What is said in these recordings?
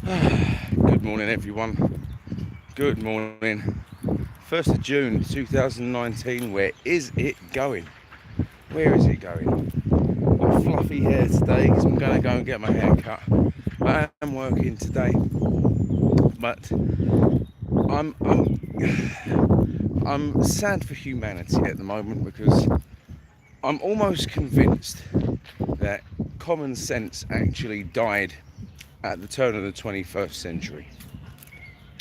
Good morning, everyone. Good morning. 1st of June 2019. Where is it going? Where is it going? Got fluffy hair today because I'm going to go and get my hair cut. I am working today, but I'm sad for humanity at the moment because I'm almost convinced that common sense actually died at the turn of the 21st century.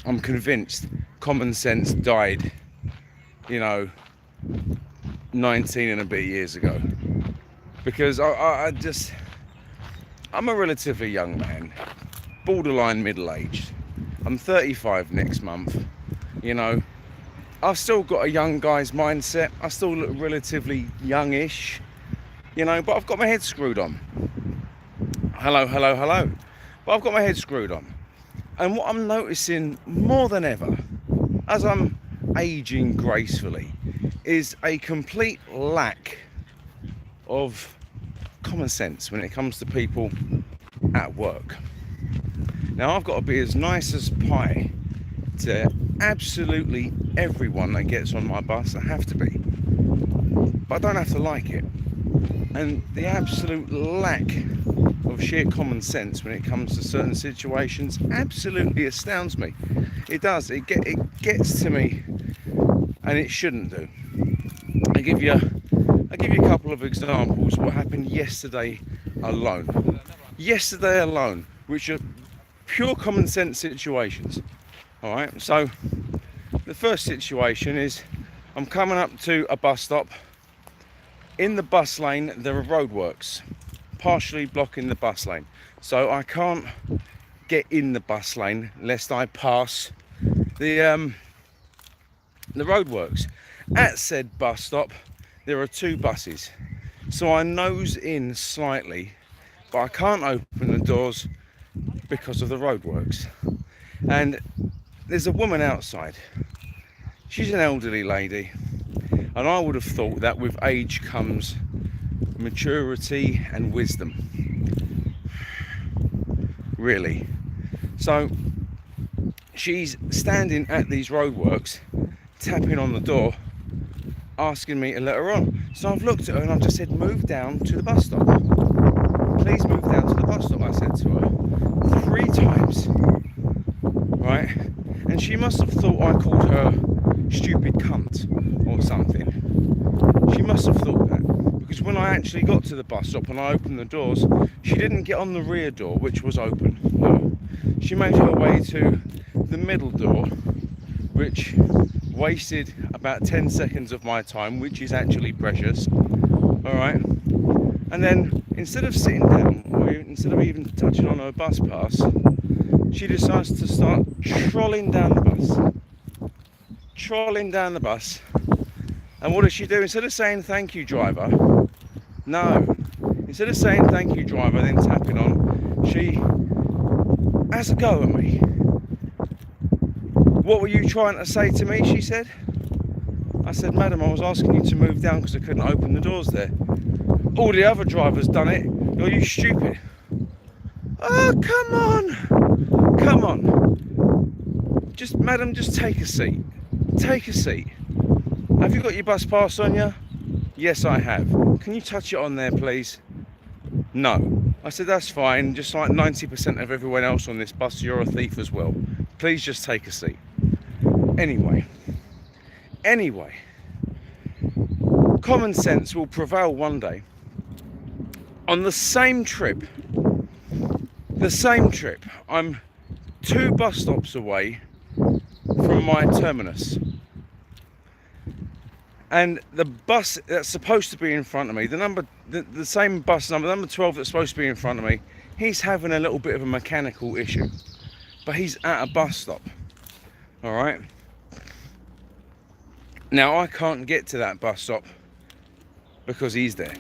I'm convinced common sense died, you know, 19 and a bit years ago. Because I'm a relatively young man, borderline middle aged. I'm 35 next month, you know. I've still got a young guy's mindset. I still look relatively youngish, you know, but I've got my head screwed on. Hello, hello, hello. But I've got my head screwed on. And what I'm noticing more than ever, as I'm aging gracefully, is a complete lack of common sense when it comes to people at work. Now, I've got to be as nice as pie to absolutely everyone that gets on my bus. I have to be. But I don't have to like it. And the absolute lack of sheer common sense when it comes to certain situations absolutely astounds me. It does. It gets to me, and it shouldn't do. I give you a couple of examples. What happened yesterday alone? Yesterday alone, which are pure common sense situations. All right. So the first situation is I'm coming up to a bus stop. In the bus lane, there are roadworks, partially blocking the bus lane. So I can't get in the bus lane lest I pass the roadworks. At said bus stop, there are two buses. So I nose in slightly, but I can't open the doors because of the roadworks. And there's a woman outside. She's an elderly lady. And I would have thought that with age comes maturity and wisdom. Really. So she's standing at these roadworks, tapping on the door, asking me to let her on. So I've looked at her and I've just said, move down to the bus stop. Please move down to the bus stop, I said to her 3 times. Right? And she must have thought I called her stupid cunt or something. She must have thought that, because when I actually got to the bus stop and I opened the doors, she didn't get on the rear door, which was open. No, she made her way to the middle door, which wasted about 10 seconds of my time, which is actually precious. All right. And then instead of sitting down, or instead of even touching on her bus pass, she decides to start trolling down the bus. Trolling down the bus. And what does she do? Instead of saying thank you, driver, no. Instead of saying thank you, driver, then tapping on, she has a go at me. What were you trying to say to me? She said. I said, madam, I was asking you to move down because I couldn't open the doors there. All the other drivers done it. Are you stupid? Oh, come on. Come on. Just, madam, just take a seat. Take a seat. Have you got your bus pass on you? Yes, I have. Can you touch it on there, please? No. I said, that's fine. Just like 90% of everyone else on this bus, you're a thief as well. Please just take a seat. Anyway, common sense will prevail one day. On the same trip, I'm 2 bus stops away from my terminus. And the bus that's supposed to be in front of me, the same bus number 12 that's supposed to be in front of me, he's having a little bit of a mechanical issue. But he's at a bus stop. All right. Now I can't get to that bus stop because he's there.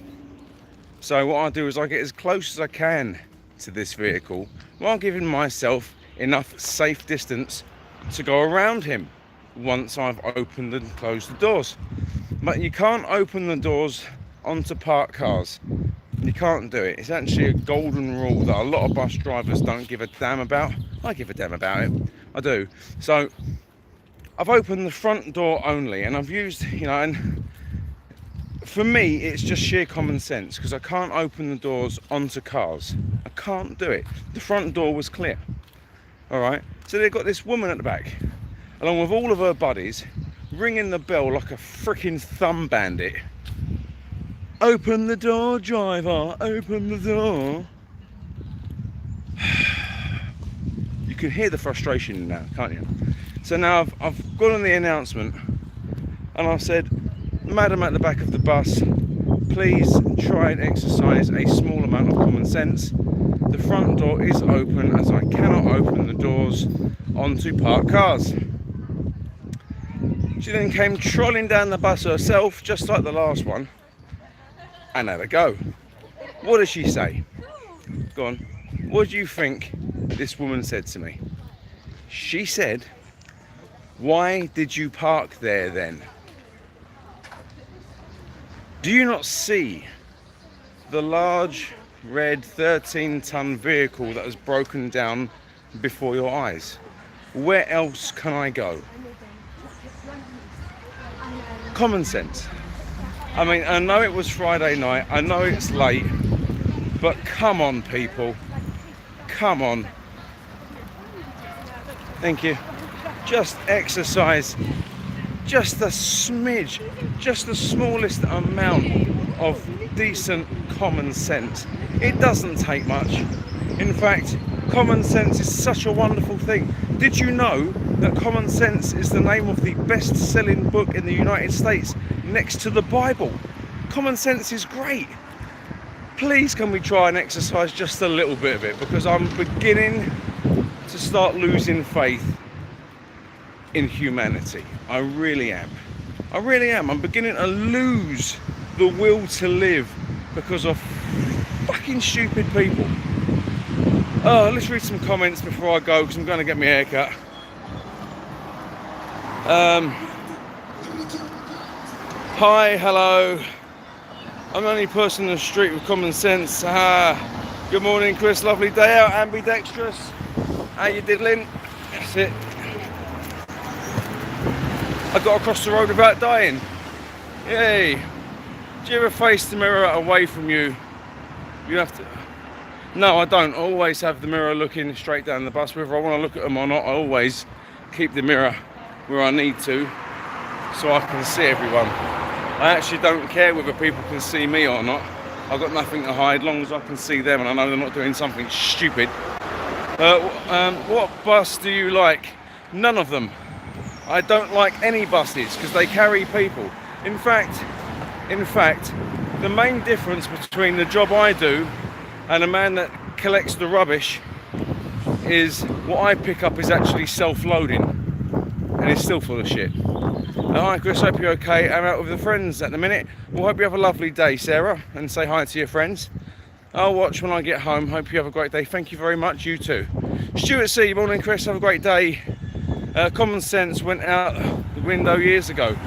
So what I do is I get as close as I can to this vehicle while giving myself enough safe distance to go around him once I've opened and closed the doors. But you can't open the doors onto parked cars. You can't do it. It's actually a golden rule that a lot of bus drivers don't give a damn about. I give a damn about it. I do. So I've opened the front door only, and I've used, and for me, it's just sheer common sense, because I can't open the doors onto cars. I can't do it. The front door was clear. All right. So they've got this woman at the back, along with all of her buddies, ringing the bell like a freaking thumb bandit. Open the door, driver, open the door. You can hear the frustration now, can't you? So now I've gone on the announcement and I've said, Madam at the back of the bus, please try and exercise a small amount of common sense. The front door is open, as I cannot open the doors onto parked cars. She then came trolling down the bus herself, just like the last one, and had a go. What does she say? Go on. What do you think this woman said to me? She said, "Why did you park there then? Do you not see the large red 13-ton vehicle that has broken down before your eyes? Where else can I go?" Common sense. I mean, I know it was Friday night, I know it's late, but come on, people. Come on. Thank you. Just exercise just a smidge, just the smallest amount of decent common sense. It doesn't take much. In fact, common sense is such a wonderful thing. Did you know that Common Sense is the name of the best-selling book in the United States, next to the Bible? Common sense is great. Please can we try and exercise just a little bit of it, because I'm beginning to start losing faith in humanity. I really am. I really am. I'm beginning to lose the will to live because of fucking stupid people. Oh, let's read some comments before I go, because I'm going to get my hair cut. Hi, hello. I'm the only person in the street with common sense. Good morning, Chris. Lovely day out. Ambidextrous. How you diddling? That's it. I got across the road without dying. Yay. Do you ever face the mirror away from you? You have to... No, I don't. I always have the mirror looking straight down the bus. Whether I want to look at them or not, I always keep the mirror where I need to, so I can see everyone. I actually don't care whether people can see me or not. I've got nothing to hide, long as I can see them and I know they're not doing something stupid. What bus do you like? None of them. I don't like any buses because they carry people. In fact, the main difference between the job I do and a man that collects the rubbish is what I pick up is actually self-loading, and it's still full of shit. Hi Chris, hope you're okay. I'm out with the friends at the minute. Well, hope you have a lovely day, Sarah, and say hi to your friends. I'll watch when I get home. Hope you have a great day. Thank you very much. You too. Stuart C, morning Chris, have a great day. Common sense went out the window years ago.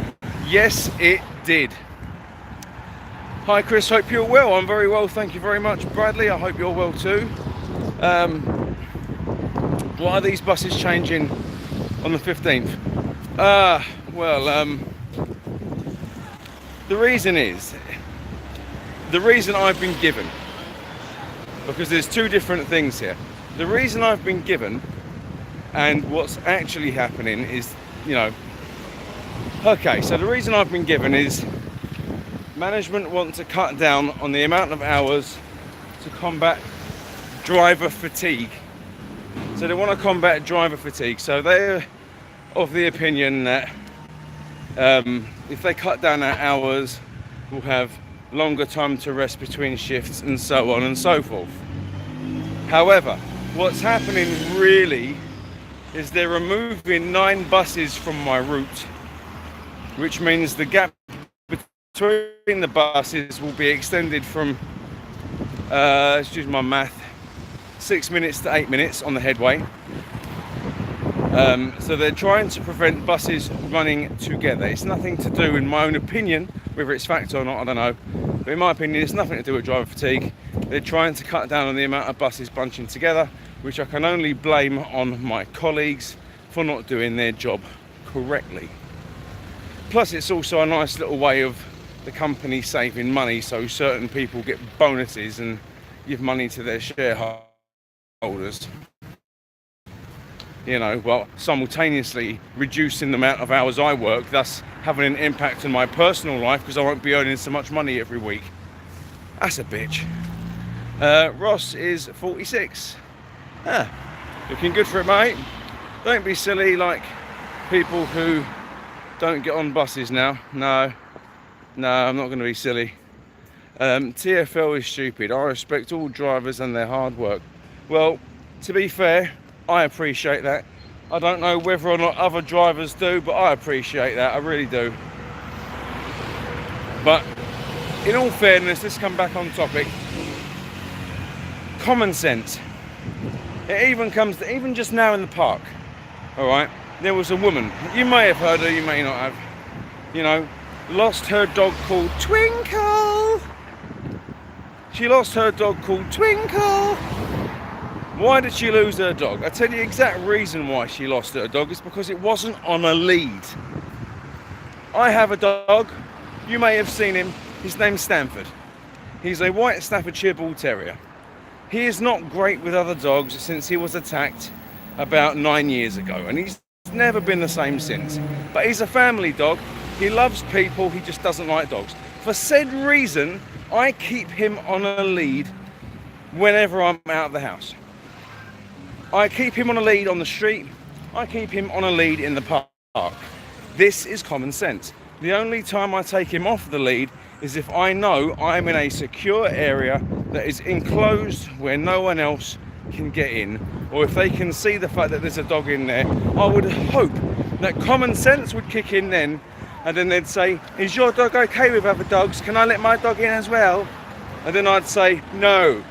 Yes, it did. Hi Chris, hope you're well. I'm very well, thank you very much. Bradley, I hope you're well too. Why are these buses changing on the 15th? The reason I've been given, because there's two different things here. The reason I've been given and what's actually happening is, okay, so the reason I've been given is management want to cut down on the amount of hours to combat driver fatigue. So they want to combat driver fatigue. So they're of the opinion that if they cut down our hours, we'll have longer time to rest between shifts and so on and so forth. However, what's happening really is they're removing 9 buses from my route, which means the gap between the buses will be extended from, excuse my math, 6 minutes to 8 minutes on the headway. So they're trying to prevent buses running together. It's nothing to do, in my own opinion, whether it's fact or not, I don't know, but in my opinion, it's nothing to do with driver fatigue. They're trying to cut down on the amount of buses bunching together, which I can only blame on my colleagues for not doing their job correctly. Plus, it's also a nice little way of the company saving money, so certain people get bonuses and give money to their shareholders. You know, while simultaneously reducing the amount of hours I work, thus having an impact on my personal life because I won't be earning so much money every week. That's a bitch. Ross is 46. Looking good for it, mate. Don't be silly like people who don't get on buses now. No, I'm not going to be silly. TfL is stupid. I respect all drivers and their hard work. Well, to be fair, I appreciate that. I don't know whether or not other drivers do, but I appreciate that. I really do. But in all fairness, let's come back on topic. Common sense. It even comes to, even just now in the park, all right, there was a woman, you may have heard her, you may not have, you know, lost her dog called Twinkle. She lost her dog called Twinkle. Why did she lose her dog? I tell you the exact reason why she lost her dog is because it wasn't on a lead. I have a dog, you may have seen him, his name's Stanford. He's a white Staffordshire Bull Terrier. He is not great with other dogs since he was attacked about 9 years ago, and he's never been the same since. But he's a family dog, he loves people, he just doesn't like dogs. For said reason, I keep him on a lead whenever I'm out of the house. I keep him on a lead on the street, I keep him on a lead in the park. This is common sense. The only time I take him off the lead is if I know I'm in a secure area that is enclosed where no one else can get in, or if they can see the fact that there's a dog in there. I would hope that common sense would kick in then, and then they'd say, is your dog okay with other dogs? Can I let my dog in as well? And then I'd say, no,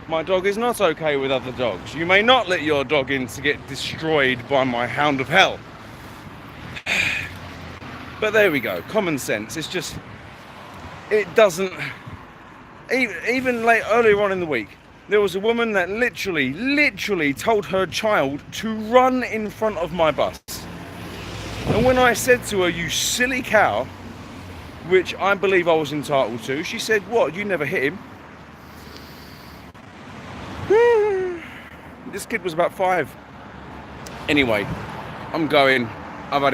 my dog is not okay with other dogs. You may not let your dog in to get destroyed by my hound of hell. But there we go, common sense. It's just, it doesn't, even late earlier on in the week, there was a woman that literally told her child to run in front of my bus. And when I said to her, you silly cow, which I believe I was entitled to, she said, what, you never hit him? This kid was about 5. Anyway, I'm going. I've had